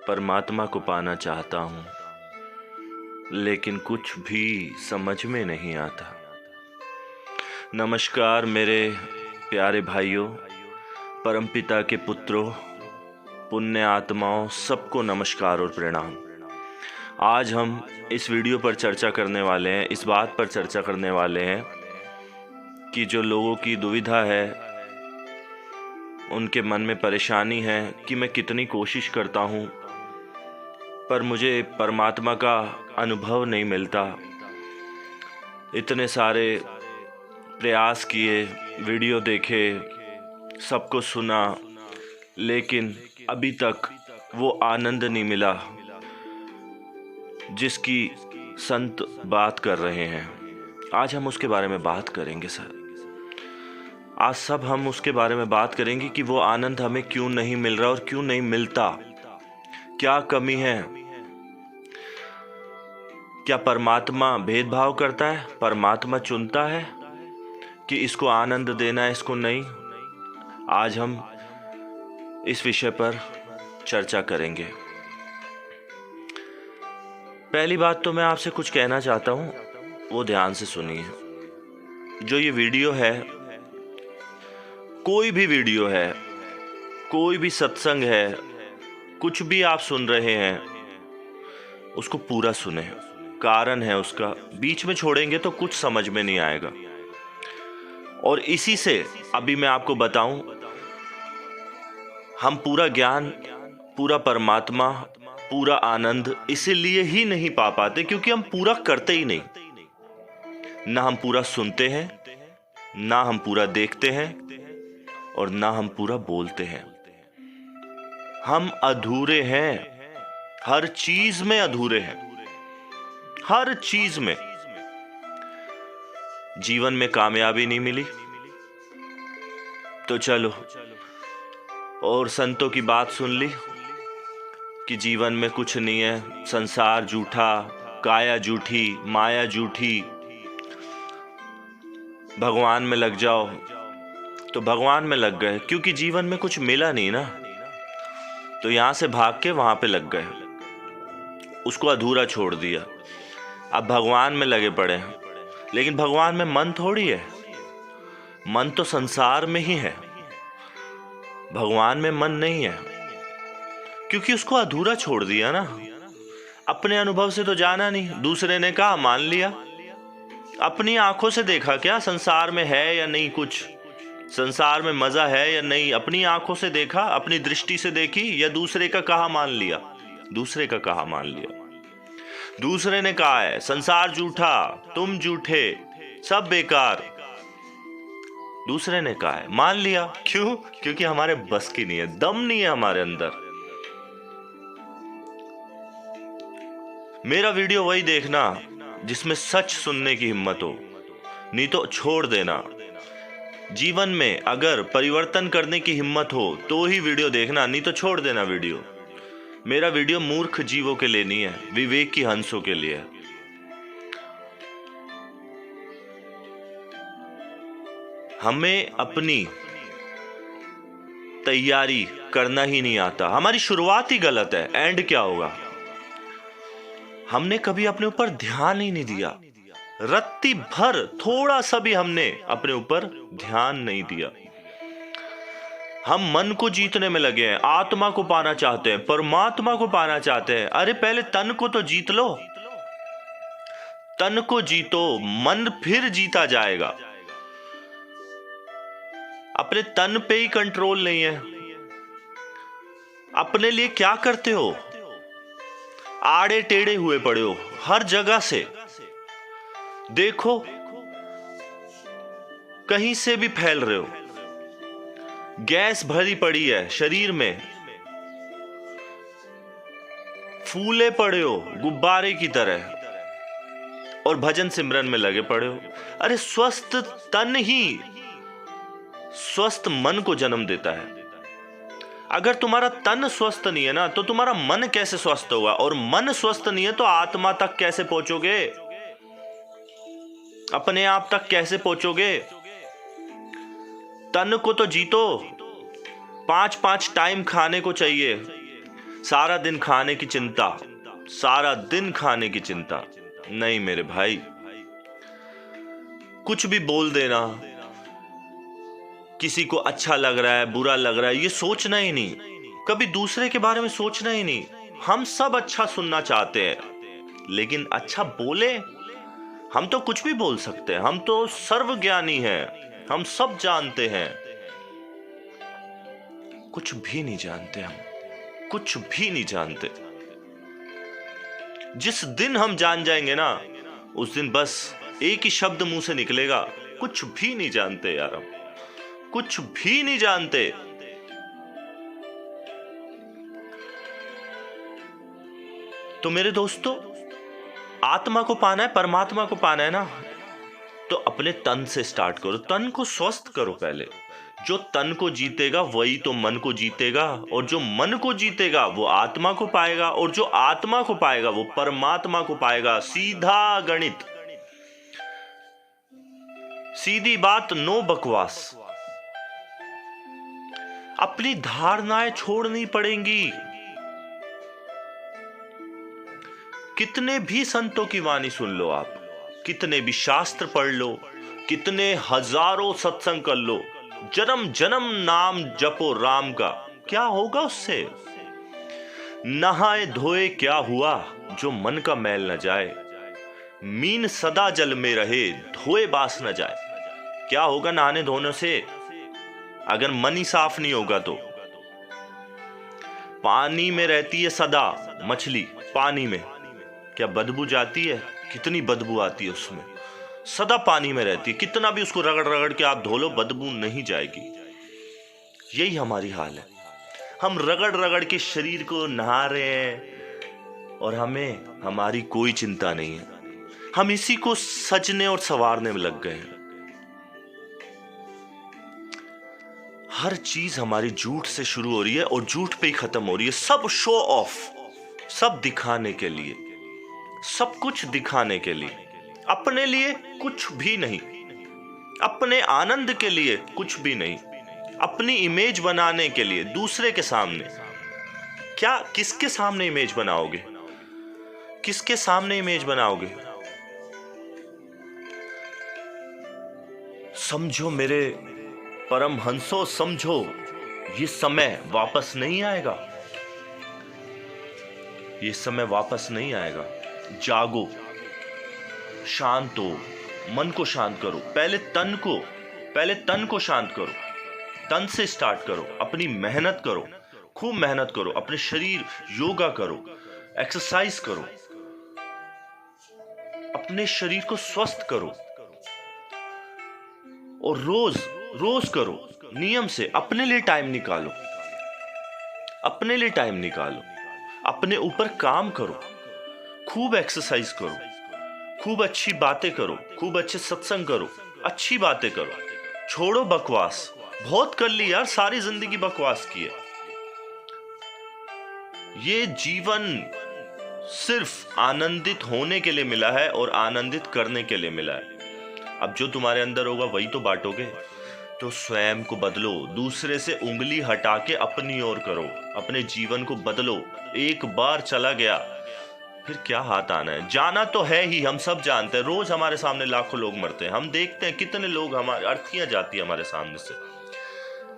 परमात्मा को पाना चाहता हूँ, लेकिन कुछ भी समझ में नहीं आता। नमस्कार मेरे प्यारे भाइयों, परमपिता के पुत्रों, पुण्य आत्माओं, सबको नमस्कार और प्रणाम। आज हम इस वीडियो पर चर्चा करने वाले हैं, इस बात पर चर्चा करने वाले हैं कि जो लोगों की दुविधा है, उनके मन में परेशानी है कि मैं कितनी कोशिश करता हूँ पर मुझे परमात्मा का अनुभव नहीं मिलता। इतने सारे प्रयास किए, वीडियो देखे, सबको सुना, लेकिन अभी तक वो आनंद नहीं मिला जिसकी संत बात कर रहे हैं। आज हम उसके बारे में बात करेंगे सर। आज सब हम उसके बारे में बात करेंगे कि वो आनंद हमें क्यों नहीं मिल रहा और क्यों नहीं मिलता, क्या कमी है। क्या परमात्मा भेदभाव करता है? परमात्मा चुनता है कि इसको आनंद देना है, इसको नहीं? आज हम इस विषय पर चर्चा करेंगे। पहली बात तो मैं आपसे कुछ कहना चाहता हूँ, वो ध्यान से सुनिए। जो ये वीडियो है, कोई भी वीडियो है, कोई भी सत्संग है, कुछ भी आप सुन रहे हैं, उसको पूरा सुने। कारण है उसका, बीच में छोड़ेंगे तो कुछ समझ में नहीं आएगा। और इसी से अभी मैं आपको बताऊं, हम पूरा ज्ञान, पूरा परमात्मा, पूरा आनंद इसीलिए ही नहीं पा पाते क्योंकि हम पूरा करते ही नहीं। ना हम पूरा सुनते हैं, ना हम पूरा देखते हैं, और ना हम पूरा बोलते हैं। हम अधूरे हैं, हर चीज में अधूरे हैं, हर चीज में। जीवन में कामयाबी नहीं मिली तो चलो और संतों की बात सुन ली कि जीवन में कुछ नहीं है, संसार झूठा, काया झूठी, माया झूठी, भगवान में लग जाओ। तो भगवान में लग गए क्योंकि जीवन में कुछ मिला नहीं ना, तो यहां से भाग के वहां पे लग गए, उसको अधूरा छोड़ दिया। अब भगवान में लगे पड़े हैं, लेकिन भगवान में मन थोड़ी है, मन तो संसार में ही है, भगवान में मन नहीं है, क्योंकि उसको अधूरा छोड़ दिया ना। अपने अनुभव से तो जाना नहीं, दूसरे ने कहा मान लिया। अपनी आंखों से देखा क्या संसार में है या नहीं, कुछ संसार में मजा है या नहीं, अपनी आंखों से देखा, अपनी दृष्टि से देखी, या दूसरे का कहा मान लिया? दूसरे का कहा मान लिया। दूसरे ने कहा है संसार झूठा, तुम झूठे, सब बेकार, दूसरे ने कहा है, मान लिया। क्यों? क्योंकि हमारे बस की नहीं है, दम नहीं है हमारे अंदर। मेरा वीडियो वही देखना जिसमें सच सुनने की हिम्मत हो, नहीं तो छोड़ देना। जीवन में अगर परिवर्तन करने की हिम्मत हो तो ही वीडियो देखना, नहीं तो छोड़ देना वीडियो। मेरा वीडियो मूर्ख जीवों के लिए नहीं है, विवेक की हंसों के लिए है। हमें अपनी तैयारी करना ही नहीं आता, हमारी शुरुआत ही गलत है। एंड क्या होगा? हमने कभी अपने ऊपर ध्यान ही नहीं दिया, रत्ती भर थोड़ा सा भी हमने अपने ऊपर ध्यान नहीं दिया। हम मन को जीतने में लगे हैं, आत्मा को पाना चाहते हैं, परमात्मा को पाना चाहते हैं। अरे पहले तन को तो जीत लो, तन को जीतो, मन फिर जीता जाएगा। अपने तन पे ही कंट्रोल नहीं है। अपने लिए क्या करते हो? आड़े टेढ़े हुए पड़े हो हर जगह से, देखो कहीं से भी फैल रहे हो। गैस भरी पड़ी है शरीर में, फूले पड़े हो गुब्बारे की तरह, और भजन सिमरन में लगे पड़े हो। अरे स्वस्थ तन ही स्वस्थ मन को जन्म देता है। अगर तुम्हारा तन स्वस्थ नहीं है ना, तो तुम्हारा मन कैसे स्वस्थ होगा? और मन स्वस्थ नहीं है तो आत्मा तक कैसे पहुंचोगे? अपने आप तक कैसे पहुंचोगे? तन को तो जीतो, 5-5 टाइम खाने को चाहिए, सारा दिन खाने की चिंता, सारा दिन खाने की चिंता। नहीं मेरे भाई, कुछ भी बोल देना, किसी को अच्छा लग रहा है बुरा लग रहा है ये सोचना ही नहीं, कभी दूसरे के बारे में सोचना ही नहीं। हम सब अच्छा सुनना चाहते हैं, लेकिन अच्छा बोले, हम तो कुछ भी बोल सकते हैं, हम तो सर्वज्ञानी हैं, हम सब जानते हैं। कुछ भी नहीं जानते, हम कुछ भी नहीं जानते। जिस दिन हम जान जाएंगे ना, उस दिन बस एक ही शब्द मुंह से निकलेगा, कुछ भी नहीं जानते यार, हम कुछ भी नहीं जानते। तो मेरे दोस्तों, आत्मा को पाना है, परमात्मा को पाना है ना, तो अपने तन से स्टार्ट करो, तन को स्वस्थ करो पहले। जो तन को जीतेगा वही तो मन को जीतेगा, और जो मन को जीतेगा वो आत्मा को पाएगा, और जो आत्मा को पाएगा वो परमात्मा को पाएगा। सीधा गणित, सीधी बात, नो बकवास। अपनी धारणाएं छोड़नी पड़ेंगी। कितने भी संतों की वाणी सुन लो आप, कितने भी शास्त्र पढ़ लो, कितने हजारों सत्संग कर लो, जन्म जन्म नाम जपो राम का, क्या होगा उससे? नहाए धोए क्या हुआ जो मन का मैल न जाए, मीन सदा जल में रहे धोए बास न जाए। क्या होगा नहाने धोने से अगर मन ही साफ नहीं होगा? तो पानी में रहती है सदा मछली, पानी में क्या बदबू जाती है? कितनी बदबू आती है उसमें, सदा पानी में रहती है, कितना भी उसको रगड़ रगड़ के आप धो लो बदबू नहीं जाएगी। यही हमारी हाल है, हम रगड़ रगड़ के शरीर को नहा रहे हैं और हमें हमारी कोई चिंता नहीं है, हम इसी को सजने और संवारने में लग गए हैं। हर चीज हमारी झूठ से शुरू हो रही है और झूठ पे ही खत्म हो रही है। सब शो ऑफ, सब दिखाने के लिए, सब कुछ दिखाने के लिए, अपने लिए कुछ भी नहीं, अपने आनंद के लिए कुछ भी नहीं, अपनी इमेज बनाने के लिए दूसरे के सामने। क्या किसके सामने इमेज बनाओगे? किसके सामने इमेज बनाओगे? समझो मेरे परमहंसों, समझो ये समय वापस नहीं आएगा, ये समय वापस नहीं आएगा। जागो, शांत हो, मन को शांत करो, पहले तन को शांत करो, तन से स्टार्ट करो, अपनी मेहनत करो, खूब मेहनत करो, अपने शरीर योगा करो, एक्सरसाइज करो, अपने शरीर को स्वस्थ करो, और रोज करो नियम से। अपने लिए टाइम निकालो, अपने लिए टाइम निकालो, अपने ऊपर काम करो, खूब एक्सरसाइज करो, खूब अच्छी बातें करो, खूब अच्छे सत्संग करो, अच्छी बातें करो, छोड़ो बकवास। बहुत कर ली यार, सारी जिंदगी बकवास की है। ये जीवन सिर्फ आनंदित होने के लिए मिला है और आनंदित करने के लिए मिला है। अब जो तुम्हारे अंदर होगा वही तो बांटोगे। तो स्वयं को बदलो, दूसरे से उंगली हटा के अपनी ओर करो, अपने जीवन को बदलो। एक बार चला गया फिर क्या हाथ आना है? जाना तो है ही, हम सब जानते हैं। रोज हमारे सामने लाखों लोग मरते हैं, हम देखते हैं कितने लोग, हमारी अर्थियां जाती है हमारे सामने से।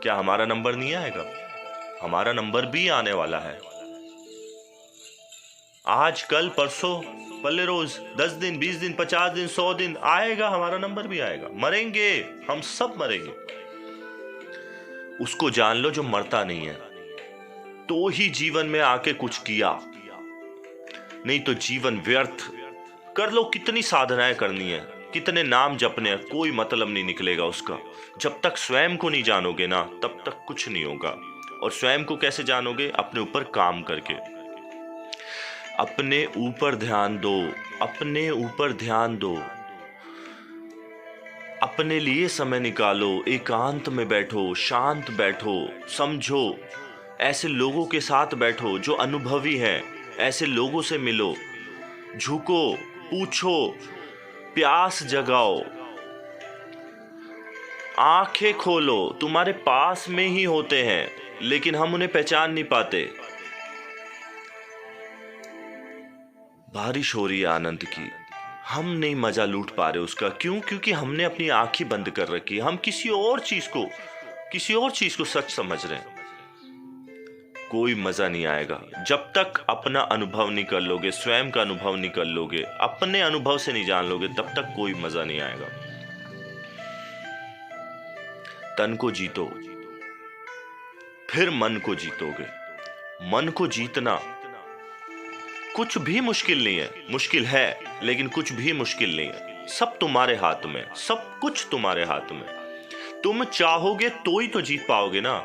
क्या हमारा नंबर नहीं आएगा? हमारा नंबर भी आने वाला है। आज कल परसों पल्ले रोज, 10 दिन 20 दिन 50 दिन 100 दिन आएगा, हमारा नंबर भी आएगा। मरेंगे, हम सब मरेंगे। उसको जान लो जो मरता नहीं है, तो ही जीवन में आके कुछ किया, नहीं तो जीवन व्यर्थ। कर लो, कितनी साधनाएं करनी है, कितने नाम जपने हैं, कोई मतलब नहीं निकलेगा उसका। जब तक स्वयं को नहीं जानोगे ना, तब तक कुछ नहीं होगा। और स्वयं को कैसे जानोगे? अपने ऊपर काम करके। अपने ऊपर ध्यान दो, अपने ऊपर ध्यान दो, अपने लिए समय निकालो, एकांत में बैठो, शांत बैठो, समझो, ऐसे लोगों के साथ बैठो जो अनुभवी हैं, ऐसे लोगों से मिलो, झुको, पूछो, प्यास जगाओ, आंखें खोलो। तुम्हारे पास में ही होते हैं, लेकिन हम उन्हें पहचान नहीं पाते। बारिश हो रही है आनंद की, हम नहीं मजा लूट पा रहे उसका। क्यों? क्योंकि हमने अपनी आंखें बंद कर रखी है। हम किसी और चीज को सच समझ रहे हैं। कोई मजा नहीं आएगा जब तक अपना अनुभव नहीं कर लोगे, स्वयं का अनुभव नहीं कर लोगे, अपने अनुभव से नहीं जान लोगे, तब तक कोई मजा नहीं आएगा। तन को जीतो, फिर मन को जीतोगे। मन को जीतना कुछ भी मुश्किल नहीं है। मुश्किल है, लेकिन कुछ भी मुश्किल नहीं है। सब तुम्हारे हाथ में, सब कुछ तुम्हारे हाथ में। तुम चाहोगे तो ही तो जीत पाओगे ना।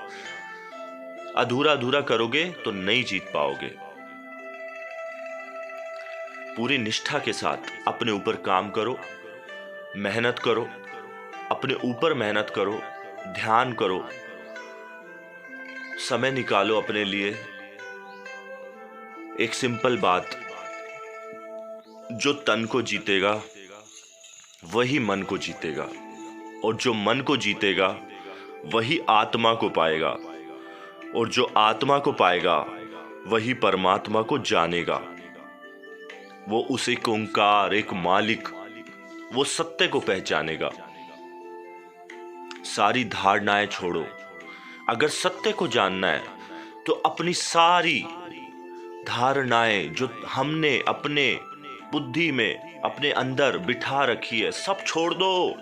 अधूरा अधूरा करोगे तो नहीं जीत पाओगे। पूरी निष्ठा के साथ अपने ऊपर काम करो, मेहनत करो, अपने ऊपर मेहनत करो, ध्यान करो, समय निकालो अपने लिए। एक सिंपल बात, जो तन को जीतेगा वही मन को जीतेगा, और जो मन को जीतेगा वही आत्मा को पाएगा, और जो आत्मा को पाएगा वही परमात्मा को जानेगा। वो उस एक ओंकार, एक मालिक, वो सत्य को पहचानेगा। सारी धारणाएं छोड़ो। अगर सत्य को जानना है तो अपनी सारी धारणाएं जो हमने अपने बुद्धि में, अपने अंदर बिठा रखी है, सब छोड़ दो।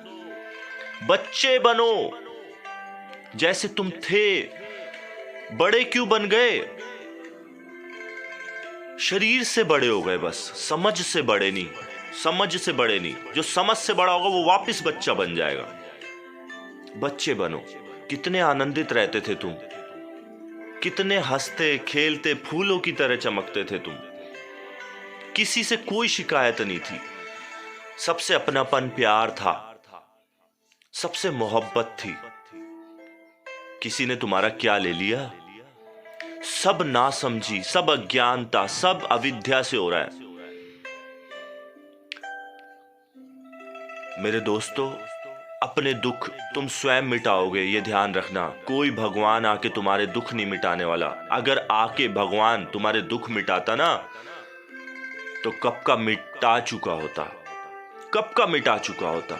बच्चे बनो जैसे तुम थे। बड़े क्यों बन गए? शरीर से बड़े हो गए बस, समझ से बड़े नहीं। समझ से बड़े नहीं। जो समझ से बड़ा होगा वो वापस बच्चा बन जाएगा। बच्चे बनो। कितने आनंदित रहते थे तुम, कितने हंसते खेलते फूलों की तरह चमकते थे तुम। किसी से कोई शिकायत नहीं थी। सबसे अपनापन, प्यार था, सबसे मोहब्बत थी। किसी ने तुम्हारा क्या ले लिया? सब नासमझी, सब अज्ञानता, सब अविद्या से हो रहा है। मेरे दोस्तों, अपने दुख तुम स्वयं मिटाओगे, ये ध्यान रखना। कोई भगवान आके तुम्हारे दुख नहीं मिटाने वाला। अगर आके भगवान तुम्हारे दुख मिटाता ना, तो कब का मिटा चुका होता, कब का मिटा चुका होता।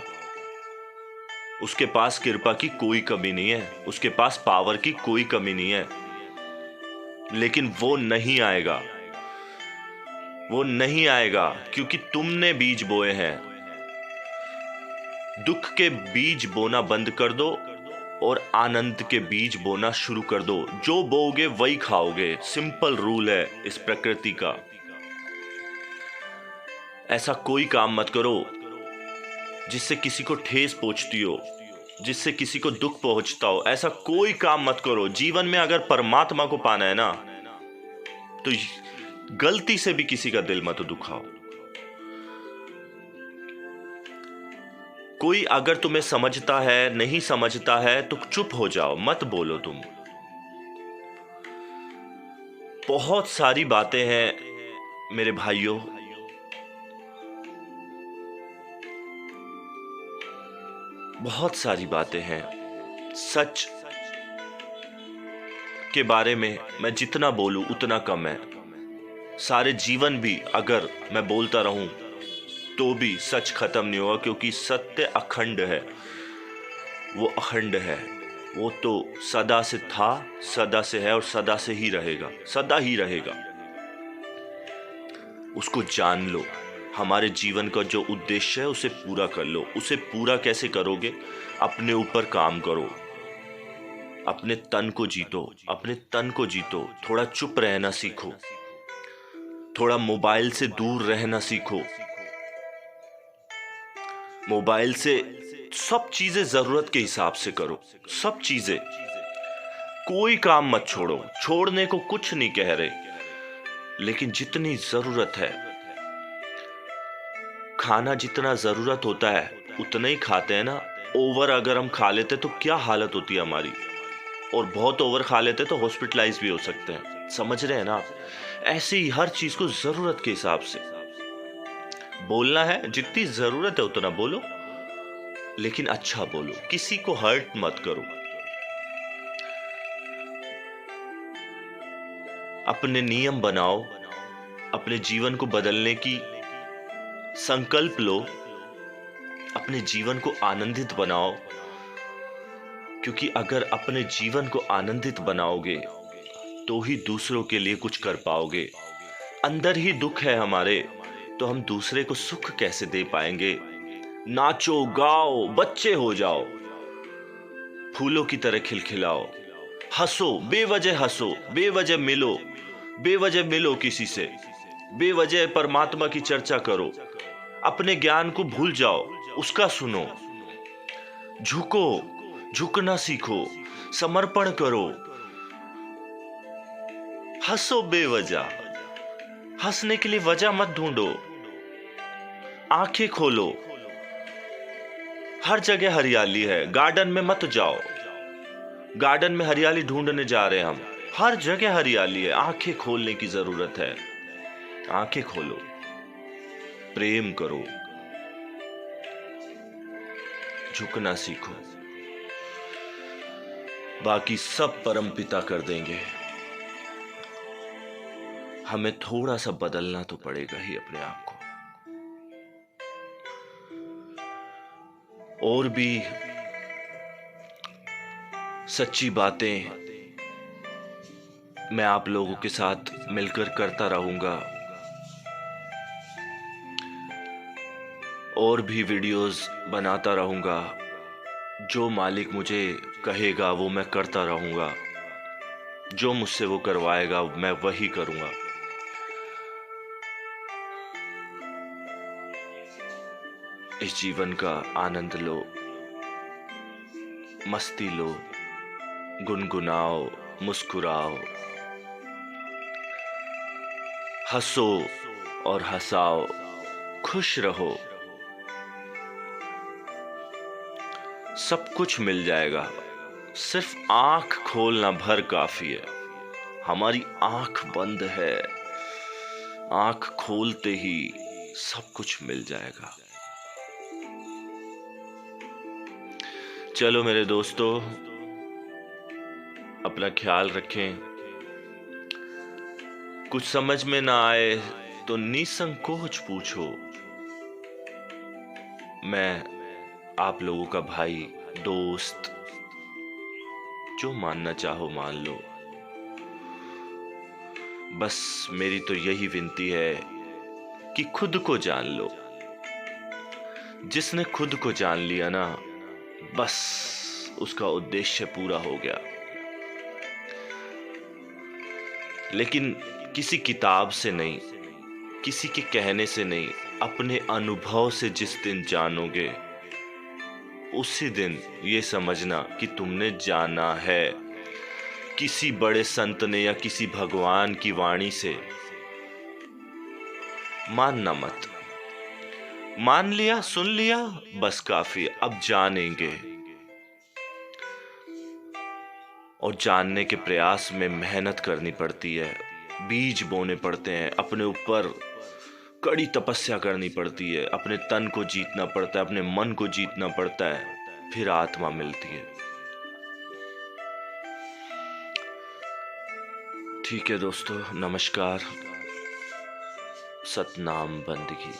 उसके पास कृपा की कोई कमी नहीं है, उसके पास पावर की कोई कमी नहीं है। लेकिन वो नहीं आएगा, वो नहीं आएगा, क्योंकि तुमने बीज बोए हैं। दुख के बीज बोना बंद कर दो और आनंद के बीज बोना शुरू कर दो। जो बोओगे वही खाओगे। सिंपल रूल है इस प्रकृति का। ऐसा कोई काम मत करो जिससे किसी को ठेस पहुंचती हो, जिससे किसी को दुख पहुंचता हो। ऐसा कोई काम मत करो। जीवन में अगर परमात्मा को पाना है ना, तो गलती से भी किसी का दिल मत दुखाओ। कोई अगर तुम्हें समझता है, नहीं समझता है, तो चुप हो जाओ, मत बोलो तुम। बहुत सारी बातें हैं मेरे भाइयों, बहुत सारी बातें हैं। सच के बारे में मैं जितना बोलूं उतना कम है। सारे जीवन भी अगर मैं बोलता रहूं तो भी सच खत्म नहीं होगा, क्योंकि सत्य अखंड है। वो अखंड है, वो तो सदा से था, सदा से है और सदा से ही रहेगा, सदा ही रहेगा। उसको जान लो। हमारे जीवन का जो उद्देश्य है उसे पूरा कर लो। उसे पूरा कैसे करोगे? अपने ऊपर काम करो, अपने तन को जीतो, अपने तन को जीतो। थोड़ा चुप रहना सीखो, थोड़ा मोबाइल से दूर रहना सीखो। मोबाइल से सब चीजें जरूरत के हिसाब से करो, सब चीजें। कोई काम मत छोड़ो। छोड़ने को कुछ नहीं कह रहे, लेकिन जितनी जरूरत है, खाना जितना जरूरत होता है उतना ही खाते हैं ना। ओवर अगर हम खा लेते तो क्या हालत होती है हमारी, और बहुत ओवर खा लेते तो हॉस्पिटलाइज भी हो सकते हैं। समझ रहे हैं ना? ऐसे ही हर चीज को जरूरत के हिसाब से बोलना है। जितनी जरूरत है उतना बोलो, लेकिन अच्छा बोलो, किसी को हर्ट मत करो। अपने नियम बनाओ, अपने जीवन को बदलने की संकल्प लो, अपने जीवन को आनंदित बनाओ, क्योंकि अगर अपने जीवन को आनंदित बनाओगे तो ही दूसरों के लिए कुछ कर पाओगे। अंदर ही दुख है हमारे, तो हम दूसरे को सुख कैसे दे पाएंगे। नाचो गाओ, बच्चे हो जाओ, फूलों की तरह खिलखिलाओ, हंसो, बेवजह हंसो, बेवजह मिलो किसी से, बेवजह परमात्मा की चर्चा करो, अपने ज्ञान को भूल जाओ, उसका सुनो, झुको, झुकना सीखो, समर्पण करो, हंसो बेवजह। हंसने के लिए वजह मत ढूंढो, आंखें खोलो। हर जगह हरियाली है, गार्डन में मत जाओ, गार्डन में हरियाली ढूंढने जा रहे हैं हम। हर जगह हरियाली है, आंखें खोलने की जरूरत है। आंखें खोलो, प्रेम करो, झुकना सीखो, बाकी सब परमपिता कर देंगे। हमें थोड़ा सा बदलना तो पड़ेगा ही अपने आप को। और भी सच्ची बातें मैं आप लोगों के साथ मिलकर करता रहूंगा, और भी वीडियोस बनाता रहूंगा। जो मालिक मुझे कहेगा वो मैं करता रहूंगा, जो मुझसे वो करवाएगा मैं वही करूंगा। इस जीवन का आनंद लो, मस्ती लो, गुनगुनाओ, मुस्कुराओ, हंसो और हंसाओ, खुश रहो। सब कुछ मिल जाएगा, सिर्फ आंख खोलना भर काफी है। हमारी आंख बंद है, आंख खोलते ही सब कुछ मिल जाएगा। चलो मेरे दोस्तों, अपना ख्याल रखें। कुछ समझ में ना आए तो निसंकोच पूछो। मैं आप लोगों का भाई, दोस्त, जो मानना चाहो मान लो। बस मेरी तो यही विनती है कि खुद को जान लो। जिसने खुद को जान लिया ना, बस उसका उद्देश्य पूरा हो गया। लेकिन किसी किताब से नहीं, किसी के कहने से नहीं, अपने अनुभव से जिस दिन जानोगे उसी दिन ये समझना कि तुमने जाना है। किसी बड़े संत ने या किसी भगवान की वाणी से मानना मत। मान लिया, सुन लिया, बस काफी। अब जानेंगे, और जानने के प्रयास में मेहनत करनी पड़ती है, बीज बोने पड़ते हैं, अपने ऊपर कड़ी तपस्या करनी पड़ती है, अपने तन को जीतना पड़ता है, अपने मन को जीतना पड़ता है, फिर आत्मा मिलती है। ठीक है दोस्तों, नमस्कार, सतनाम बंदगी।